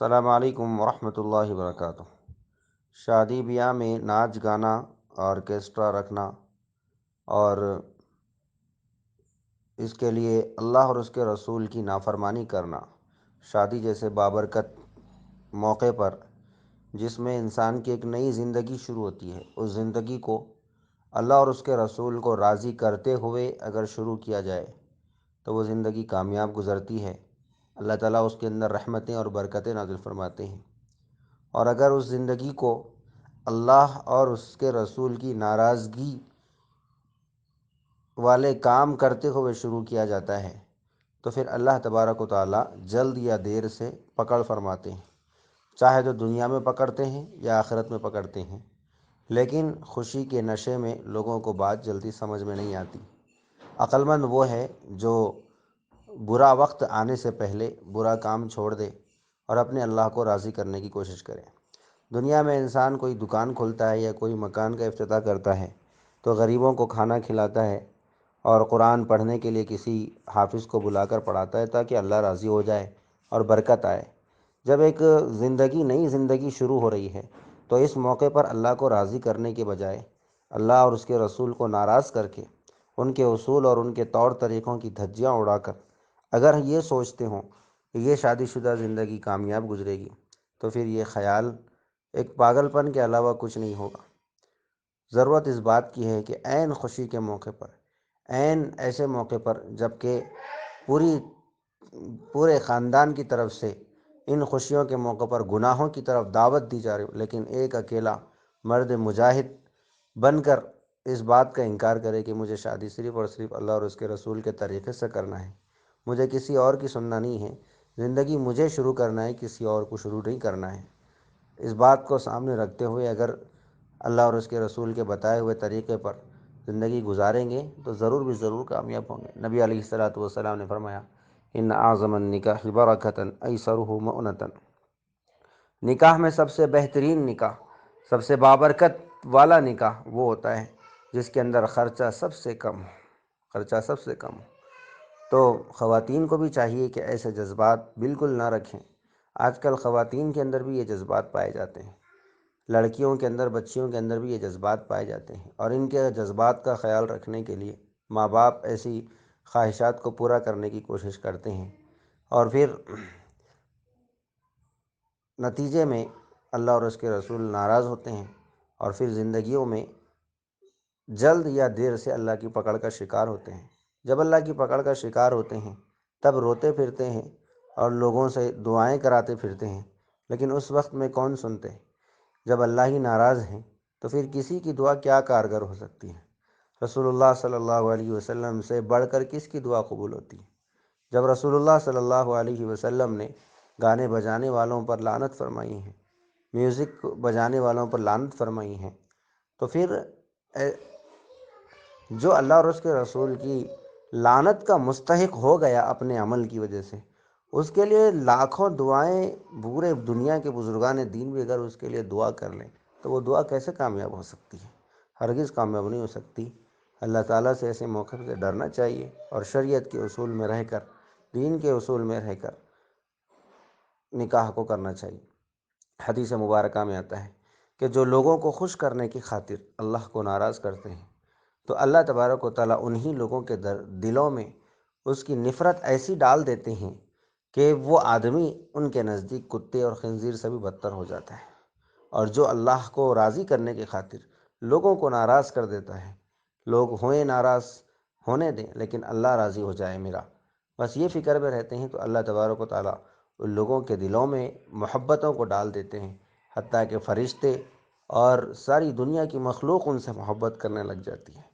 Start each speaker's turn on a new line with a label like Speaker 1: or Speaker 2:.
Speaker 1: السلام علیکم ورحمۃ اللہ وبرکاتہ۔ شادی بیاہ میں ناچ گانا، آرکیسٹرا رکھنا اور اس کے لیے اللہ اور اس کے رسول کی نافرمانی کرنا، شادی جیسے بابرکت موقع پر جس میں انسان کی ایک نئی زندگی شروع ہوتی ہے، اس زندگی کو اللہ اور اس کے رسول کو راضی کرتے ہوئے اگر شروع کیا جائے تو وہ زندگی کامیاب گزرتی ہے۔ اللہ تعالیٰ اس کے اندر رحمتیں اور برکتیں نازل فرماتے ہیں۔ اور اگر اس زندگی کو اللہ اور اس کے رسول کی ناراضگی والے کام کرتے ہوئے شروع کیا جاتا ہے تو پھر اللہ تبارک و تعالیٰ جلد یا دیر سے پکڑ فرماتے ہیں، چاہے تو دنیا میں پکڑتے ہیں یا آخرت میں پکڑتے ہیں، لیکن خوشی کے نشے میں لوگوں کو بات جلدی سمجھ میں نہیں آتی۔ عقل مند وہ ہے جو برا وقت آنے سے پہلے برا کام چھوڑ دے اور اپنے اللہ کو راضی کرنے کی کوشش کرے۔ دنیا میں انسان کوئی دکان کھولتا ہے یا کوئی مکان کا افتتاح کرتا ہے تو غریبوں کو کھانا کھلاتا ہے اور قرآن پڑھنے کے لیے کسی حافظ کو بلا کر پڑھاتا ہے تاکہ اللہ راضی ہو جائے اور برکت آئے۔ جب ایک نئی زندگی شروع ہو رہی ہے تو اس موقع پر اللہ کو راضی کرنے کے بجائے اللہ اور اس کے رسول کو ناراض کر کے ان کے اصول اور ان کے طور طریقوں کی دھجیاں اڑا کر اگر یہ سوچتے ہوں کہ یہ شادی شدہ زندگی کامیاب گزرے گی تو پھر یہ خیال ایک پاگل پن کے علاوہ کچھ نہیں ہوگا۔ ضرورت اس بات کی ہے کہ عین خوشی کے موقع پر، عین ایسے موقع پر جب کہ پورے خاندان کی طرف سے ان خوشیوں کے موقع پر گناہوں کی طرف دعوت دی جا رہی ہو، لیکن ایک اکیلا مرد مجاہد بن کر اس بات کا انکار کرے کہ مجھے شادی صرف اور صرف اللہ اور اس کے رسول کے طریقے سے کرنا ہے، مجھے کسی اور کی سننا نہیں ہے، زندگی مجھے شروع کرنا ہے، کسی اور کو شروع نہیں کرنا ہے۔ اس بات کو سامنے رکھتے ہوئے اگر اللہ اور اس کے رسول کے بتائے ہوئے طریقے پر زندگی گزاریں گے تو ضرور بھی ضرور کامیاب ہوں گے۔ نبی علیہ الصلوۃ والسلام نے فرمایا ان اعظم النکاح برکۃ ایسرہ مؤنۃ، نکاح میں سب سے بہترین نکاح، سب سے بابرکت والا نکاح وہ ہوتا ہے جس کے اندر خرچہ سب سے کم ہو۔ تو خواتین کو بھی چاہیے کہ ایسے جذبات بالکل نہ رکھیں۔ آج کل خواتین کے اندر بھی یہ جذبات پائے جاتے ہیں، لڑکیوں کے اندر، بچیوں کے اندر بھی یہ جذبات پائے جاتے ہیں، اور ان کے جذبات کا خیال رکھنے کے لیے ماں باپ ایسی خواہشات کو پورا کرنے کی کوشش کرتے ہیں، اور پھر نتیجے میں اللہ اور اس کے رسول ناراض ہوتے ہیں اور پھر زندگیوں میں جلد یا دیر سے اللہ کی پکڑ کا شکار ہوتے ہیں۔ جب اللہ کی پکڑ کا شکار ہوتے ہیں تب روتے پھرتے ہیں اور لوگوں سے دعائیں کراتے پھرتے ہیں، لیکن اس وقت میں کون سنتے ہیں؟ جب اللہ ہی ناراض ہیں تو پھر کسی کی دعا کیا کارگر ہو سکتی ہے؟ رسول اللہ صلی اللہ علیہ وسلم سے بڑھ کر کس کی دعا قبول ہوتی ہے؟ جب رسول اللہ صلی اللہ علیہ وسلم نے گانے بجانے والوں پر لعنت فرمائی ہے، میوزک بجانے والوں پر لعنت فرمائی ہے، تو پھر جو اللہ اور اس کے رسول کی لعنت کا مستحق ہو گیا اپنے عمل کی وجہ سے، اس کے لیے لاکھوں دعائیں پورے دنیا کے بزرگان دین بھی اگر اس کے لیے دعا کر لیں تو وہ دعا کیسے کامیاب ہو سکتی ہے؟ ہرگز کامیاب نہیں ہو سکتی۔ اللہ تعالیٰ سے ایسے موقع سے ڈرنا چاہیے اور شریعت کے اصول میں رہ کر، دین کے اصول میں رہ کر نکاح کو کرنا چاہیے۔ حدیث مبارکہ میں آتا ہے کہ جو لوگوں کو خوش کرنے کی خاطر اللہ کو ناراض کرتے ہیں تو اللہ تبارک و تعالیٰ انہی لوگوں کے دلوں میں اس کی نفرت ایسی ڈال دیتے ہیں کہ وہ آدمی ان کے نزدیک کتے اور خنزیر سے بھی بدتر ہو جاتا ہے۔ اور جو اللہ کو راضی کرنے کی خاطر لوگوں کو ناراض کر دیتا ہے، لوگ ہوئیں ناراض ہونے دیں لیکن اللہ راضی ہو جائے میرا، بس یہ فکر میں رہتے ہیں، تو اللہ تبارک و تعالیٰ ان لوگوں کے دلوں میں محبتوں کو ڈال دیتے ہیں، حتیٰ کہ فرشتے اور ساری دنیا کی مخلوق ان سے محبت کرنے لگ جاتی ہے۔